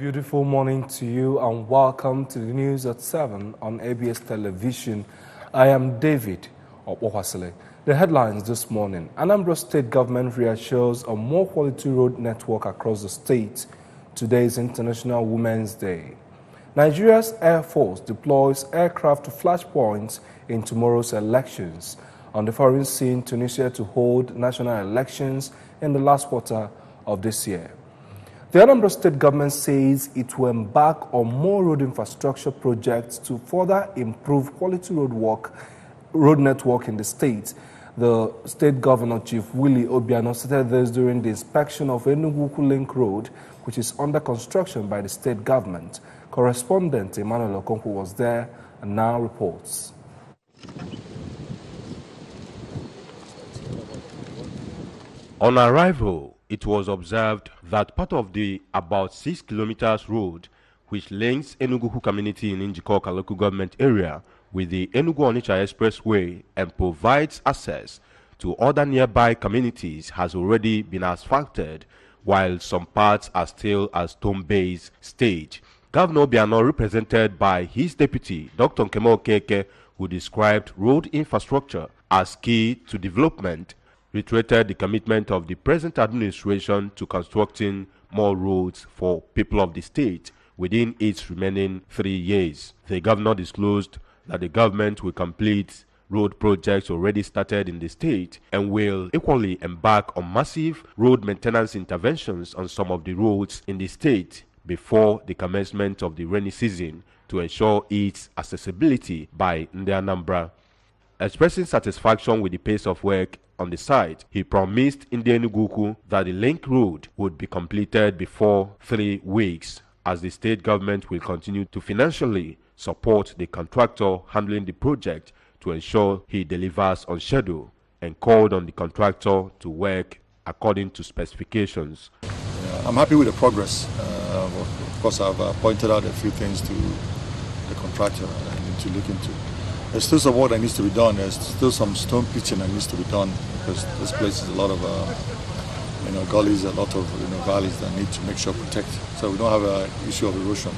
Beautiful morning to you and welcome to the news at 7 on ABS Television. I am David Opohasile. The headlines this morning: Anambra State Government reassures a more quality road network across the state. Today is International Women's Day. Nigeria's Air Force deploys aircraft to flashpoints in tomorrow's elections. On the foreign scene, Tunisia to hold national elections in the last quarter of this year. The Anambra State Government says it will embark on more road infrastructure projects to further improve quality road network in the state. The State Governor, Chief Willie OBIANO, stated this during the inspection of Enugu Link Road, which is under construction by the state government. Correspondent Emmanuel Okonkwo was there and now reports. On arrival, it was observed that part of the about 6 kilometers road which links Enugu community in Njikoka local government area with the Enugu-Onitsha Expressway and provides access to other nearby communities has already been asphalted, while some parts are still at stone-based stage. Governor Obiano, represented by his deputy, Dr. Nkemo Okeke, who described road infrastructure as key to development, reiterated the commitment of the present administration to constructing more roads for people of the state within its remaining 3 years. The governor disclosed that the government will complete road projects already started in the state and will equally embark on massive road maintenance interventions on some of the roads in the state before the commencement of the rainy season to ensure its accessibility by Anambra. Expressing satisfaction with the pace of work on the site, he promised in the Enugu that the link road would be completed before 3 weeks, as the state government will continue to financially support the contractor handling the project to ensure he delivers on schedule, and called on the contractor to work according to specifications. I'm happy with the progress. Of course, I've pointed out a few things to the contractor that I need to look into. There's still some work that needs to be done. There's still some stone pitching that needs to be done because this place is a lot of gullies, a lot of valleys that need to make sure protect. So we don't have an issue of erosion.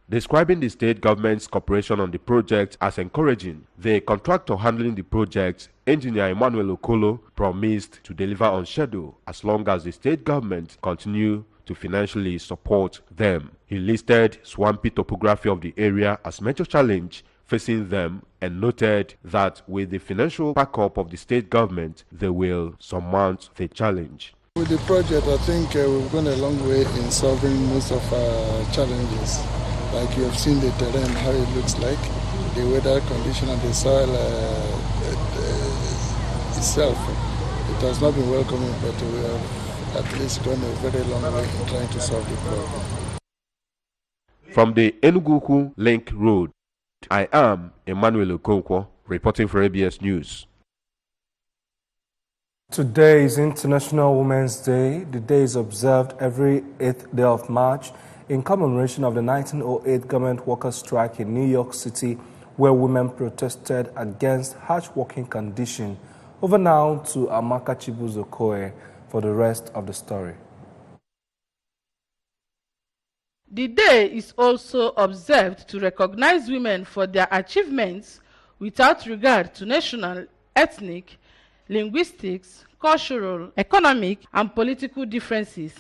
Describing the state government's cooperation on the project as encouraging, the contractor handling the project, engineer Emmanuel Okolo, promised to deliver on schedule as long as the state government continue to financially support them. He listed swampy topography of the area as major challenge facing them and noted that with the financial backup of the state government, they will surmount the challenge. With the project, I think we've gone a long way in solving most of our challenges. Like you have seen the terrain, how it looks like, the weather condition and the soil itself. It has not been welcoming, but we have at least gone a very long way in trying to solve the problem. From the Enugu Link Road, I am Emmanuel Okonkwo, reporting for ABS News. Today is International Women's Day. The day is observed every 8th day of March in commemoration of the 1908 government workers' strike in New York City, where women protested against harsh working conditions. Over now to Amaka Chibuzokoe for the rest of the story. The day is also observed to recognize women for their achievements without regard to national, ethnic, linguistics, cultural, economic, and political differences.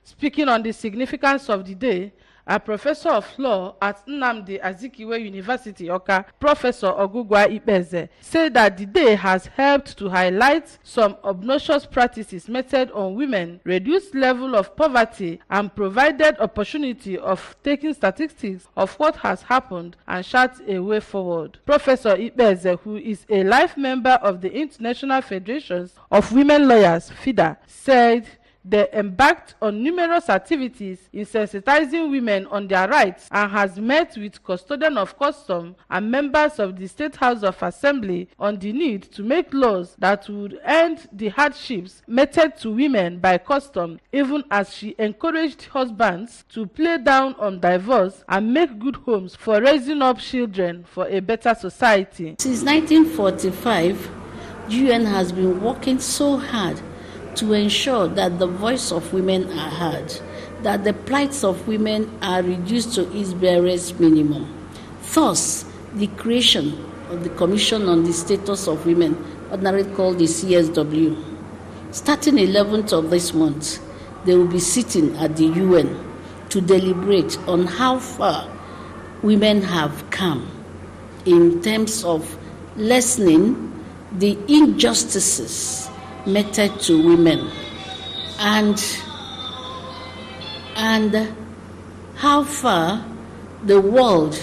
Speaking on the significance of the day, a professor of law at Nnamdi Azikiwe University, Oka, Professor Ogugwa Ipeze, said that the day has helped to highlight some obnoxious practices meted on women, reduced level of poverty, and provided opportunity of taking statistics of what has happened and chart a way forward. Professor Ipeze, who is a life member of the International Federations of Women Lawyers, FIDA, said they embarked on numerous activities in sensitizing women on their rights and has met with custodian of custom and members of the State House of Assembly on the need to make laws that would end the hardships meted to women by custom, even as she encouraged husbands to play down on divorce and make good homes for raising up children for a better society. Since 1945, UN has been working so hard to ensure that the voice of women are heard. that the plights of women are reduced to its barest minimum. Thus, the creation of the Commission on the Status of Women, ordinarily called the CSW. Starting 11th of this month, they will be sitting at the UN to deliberate on how far women have come in terms of lessening the injustices meted to women and how far the world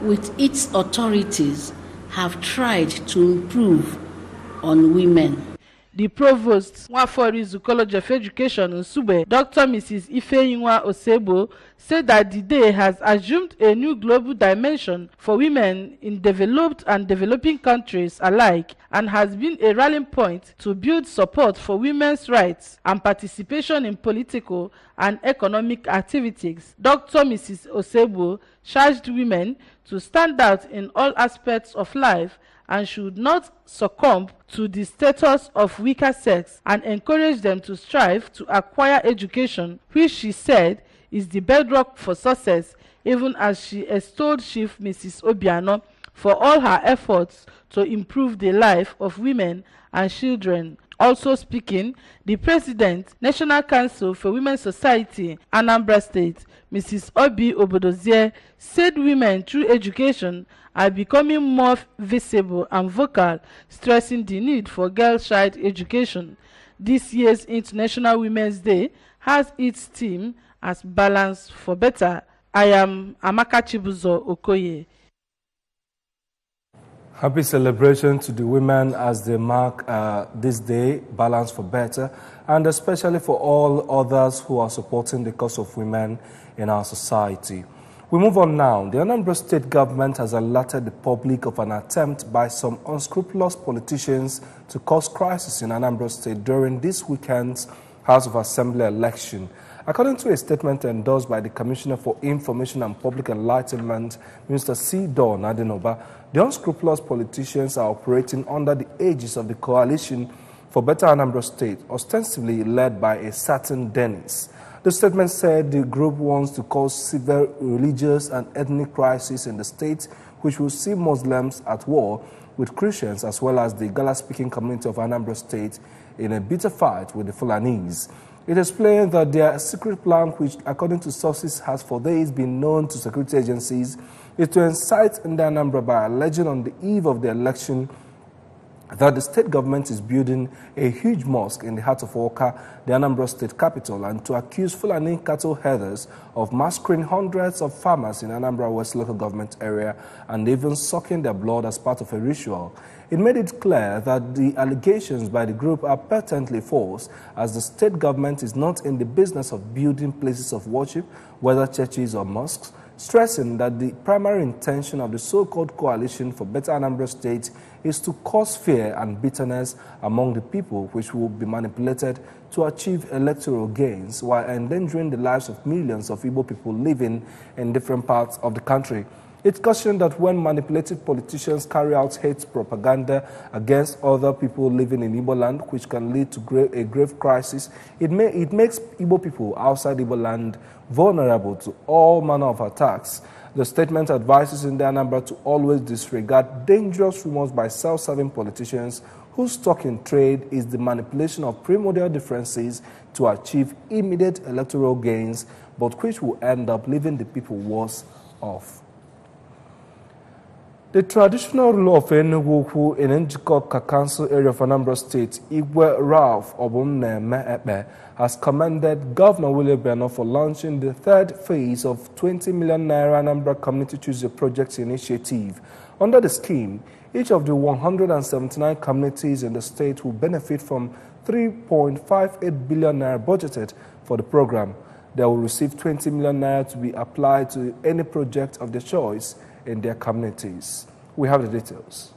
with its authorities have tried to improve on women. The provost, Nwaforizu College of Education in Nsugbe, Dr. Mrs. Ifeyinwa Osebo, said that the day has assumed a new global dimension for women in developed and developing countries alike and has been a rallying point to build support for women's rights and participation in political and economic activities. Dr. Mrs. Osebo charged women to stand out in all aspects of life and should not succumb to the status of weaker sex and encourage them to strive to acquire education, which she said is the bedrock for success, even as she extolled Chief Mrs. Obiano for all her efforts to improve the life of women and children. Also speaking, the President, National Council for Women's Society, Anambra State, Mrs. Obi Obodozie, said women through education are becoming more visible and vocal, stressing the need for girl-child education. This year's International Women's Day has its theme as Balance for Better. I am Amaka Chibuzo Okoye. Happy celebration to the women as they mark this day, Balance for Better, and especially for all others who are supporting the cause of women in our society. We move on now. The Anambra State government has alerted the public of an attempt by some unscrupulous politicians to cause crisis in Anambra State during this weekend's House of Assembly election. According to a statement endorsed by the Commissioner for Information and Public Enlightenment, Mr. C. Don Adenoba, the unscrupulous politicians are operating under the aegis of the Coalition for Better Anambra State, ostensibly led by a certain Dennis. The statement said the group wants to cause severe religious and ethnic crisis in the state, which will see Muslims at war with Christians as well as the Gala-speaking community of Anambra State in a bitter fight with the Fulanese. It explained that their secret plan, which according to sources has for days been known to security agencies, is to incite in the Anambra by alleging on the eve of the election that the state government is building a huge mosque in the heart of Awka, the Anambra State capital, and to accuse Fulani cattle herders of massacring hundreds of farmers in Anambra West local government area and even sucking their blood as part of a ritual. It made it clear that the allegations by the group are patently false, as the state government is not in the business of building places of worship, whether churches or mosques, stressing that the primary intention of the so-called Coalition for Better Anambra State is to cause fear and bitterness among the people, which will be manipulated to achieve electoral gains while endangering the lives of millions of Igbo people living in different parts of the country. It cautioned that when manipulated politicians carry out hate propaganda against other people living in Igbo land, which can lead to a grave crisis, it makes Igbo people outside Igbo land vulnerable to all manner of attacks. The statement advises in the Anambra to always disregard dangerous rumors by self-serving politicians whose stock in trade is the manipulation of primordial differences to achieve immediate electoral gains, but which will end up leaving the people worse off. The traditional ruler of Enugu in Njikoka Council area of Anambra State, Igwe Ralph Obumneme, has commended Governor Willie Obiano for launching the third phase of 20 million naira Anambra Community Tuesday Project initiative. Under the scheme, each of the 179 communities in the state will benefit from 3.58 billion naira budgeted for the program. They will receive 20 million naira to be applied to any project of their choice in their communities. We have the details.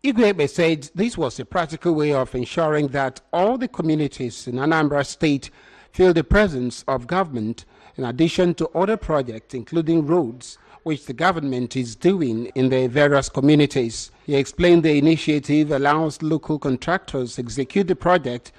Igwe said this was a practical way of ensuring that all the communities in Anambra State feel the presence of government in addition to other projects, including roads, which the government is doing in the various communities. He explained the initiative allows local contractors execute the project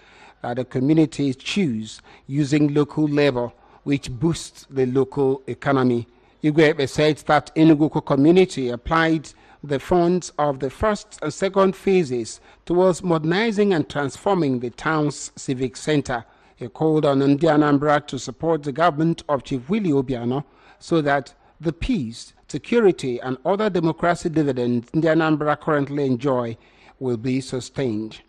that the communities choose using local labor which boosts the local economy. Igwe said that Enugu community applied the funds of the first and second phases towards modernizing and transforming the town's civic center. He called on Anambra to support the government of Chief Willie Obiano so that the peace, security, and other democracy dividends Anambra currently enjoy will be sustained.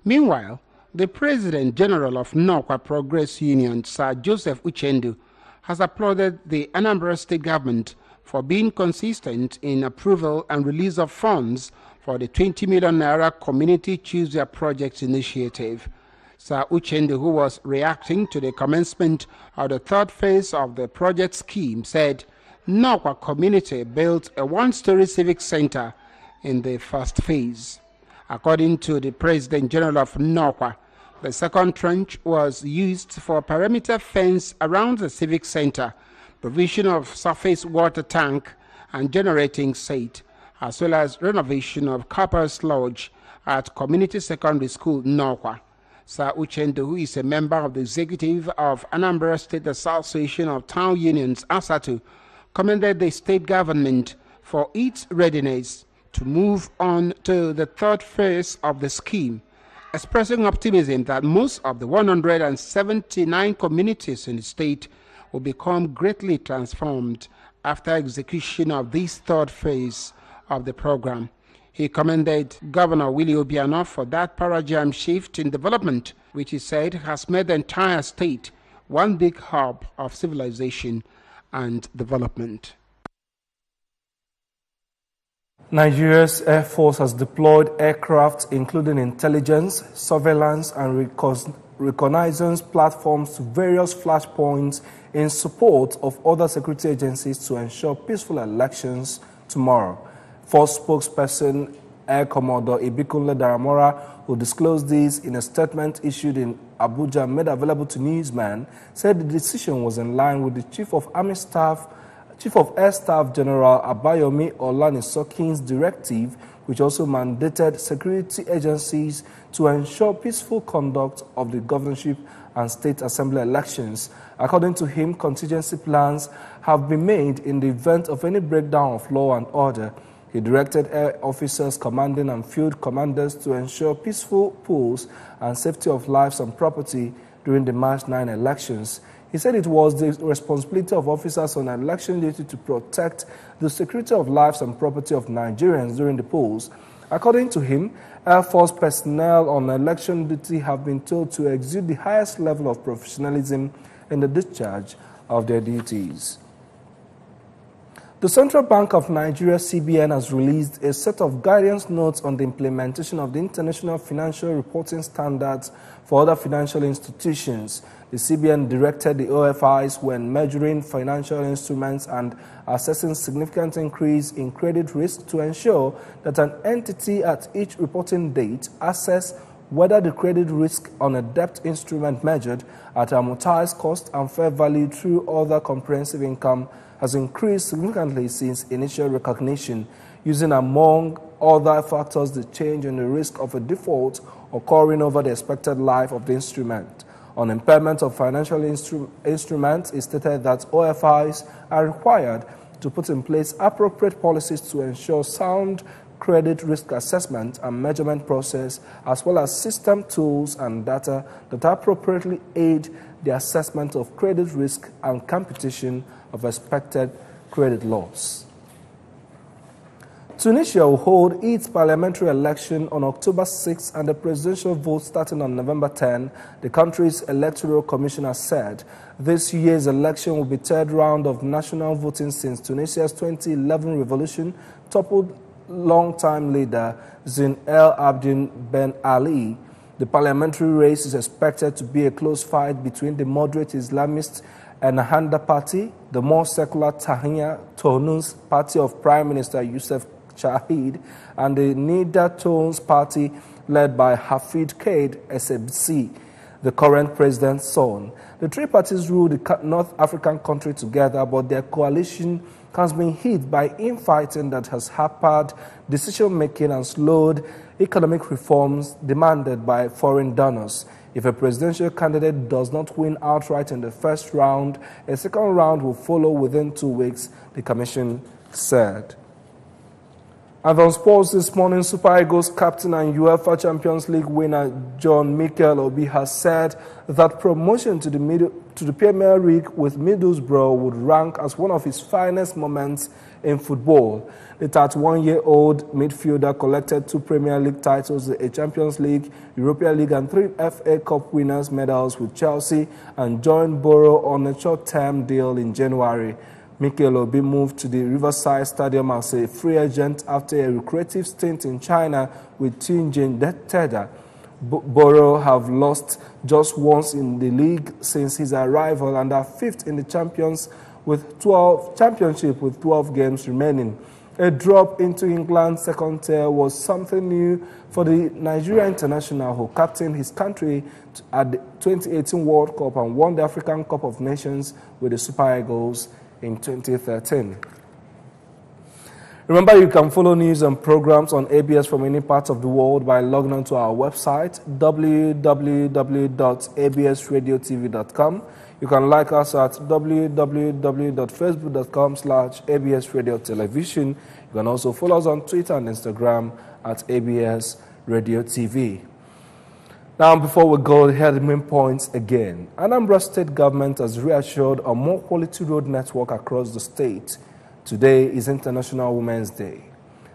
Meanwhile, the President General of Nokwa Progress Union, Sir Joseph Uchendu, has applauded the Anambra State government for being consistent in approval and release of funds for the 20 million naira Community Choose Their Projects initiative. Sir Uchendu, who was reacting to the commencement of the third phase of the project scheme, said Nokwa community built a one-story civic center in the first phase. According to the President General of Nokwa, the second tranche was used for perimeter fence around the civic center, provision of surface water tank and generating set, as well as renovation of Copper's Lodge at Community Secondary School, Nokwa. Sir Uchendu, who is a member of the executive of Anambra State Association of Town Unions, ASATU, commended the state government for its readiness to move on to the third phase of the scheme, expressing optimism that most of the 179 communities in the state will become greatly transformed after execution of this third phase of the program. He commended Governor Willie Obiano for that paradigm shift in development, which he said has made the entire state one big hub of civilization and development. Nigeria's Air Force has deployed aircraft including intelligence, surveillance, and reconnaissance platforms to various flashpoints in support of other security agencies to ensure peaceful elections tomorrow. Force spokesperson Air Commodore Ibikunle Daramora, who disclosed this in a statement issued in Abuja and made available to newsmen, said the decision was in line with the Chief of Air Staff General Abayomi Olanisokin's directive, which also mandated security agencies to ensure peaceful conduct of the governorship and state assembly elections. According to him, contingency plans have been made in the event of any breakdown of law and order. He directed air officers, commanding and field commanders to ensure peaceful polls and safety of lives and property during the March 9 elections. He said it was the responsibility of officers on election duty to protect the security of lives and property of Nigerians during the polls. According to him, Air Force personnel on election duty have been told to exude the highest level of professionalism in the discharge of their duties. The Central Bank of Nigeria, CBN, has released a set of guidance notes on the implementation of the International Financial Reporting Standards for other financial institutions. The CBN directed the OFIs when measuring financial instruments and assessing significant increase in credit risk to ensure that an entity at each reporting date assess whether the credit risk on a debt instrument measured at amortized cost and fair value through other comprehensive income has increased significantly since initial recognition, using among other factors the change in the risk of a default occurring over the expected life of the instrument. On impairment of financial instruments, it stated that OFIs are required to put in place appropriate policies to ensure sound credit risk assessment and measurement process, as well as system tools and data that appropriately aid the assessment of credit risk and computation of expected credit loss. Tunisia will hold its parliamentary election on October 6 and the presidential vote starting on November 10, the country's electoral commissioner said. This year's election will be the third round of national voting since Tunisia's 2011 revolution toppled long-time leader Zine El Abidine Ben Ali. The parliamentary race is expected to be a close fight between the moderate Islamist Ennahda Party, the more secular Tahrir Tounous Party of Prime Minister Youssef Chahid, and the Nida Tones Party led by Hafid Kaid Essebsi, the current president's son. The three parties rule the North African country together, but their coalition has been hit by infighting that has hampered decision-making and slowed economic reforms demanded by foreign donors. If a presidential candidate does not win outright in the first round, a second round will follow within 2 weeks, the commission said. And on sports this morning, Super Eagles captain and UEFA Champions League winner John Mikel Obi has said that promotion to the Premier League with Middlesbrough would rank as one of his finest moments in football. The 31-year-old midfielder collected 2 Premier League titles, a Champions League, Europa League and 3 FA Cup winners' medals with Chelsea and joined Borough on a short-term deal in January. Mikel Obi moved to the Riverside Stadium as a free agent after a lucrative stint in China with Tianjin Teda. Borough have lost just once in the league since his arrival and are 5th in the championship with 12 games remaining. A drop into England's second tier was something new for the Nigeria international who captained his country at the 2018 World Cup and won the African Cup of Nations with the Super Eagles in 2013. Remember, you can follow news and programs on ABS from any part of the world by logging on to our website, www.absradiotv.com. You can like us at www.facebook.com/ABSRadioTelevision. You can also follow us on Twitter and Instagram at ABS Radio TV. Now, before we go, here are the main points again. Anambra state government has reassured a more quality road network across the state. Today is International Women's Day.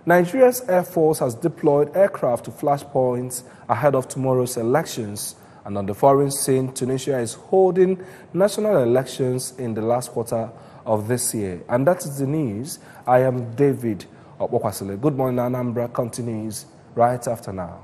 Nigeria's Air Force has deployed aircraft to flashpoints ahead of tomorrow's elections. And on the foreign scene, Tunisia is holding national elections in the last quarter of this year. And that is the news. I am David Okwasile. Good morning, Anambra continues right after now.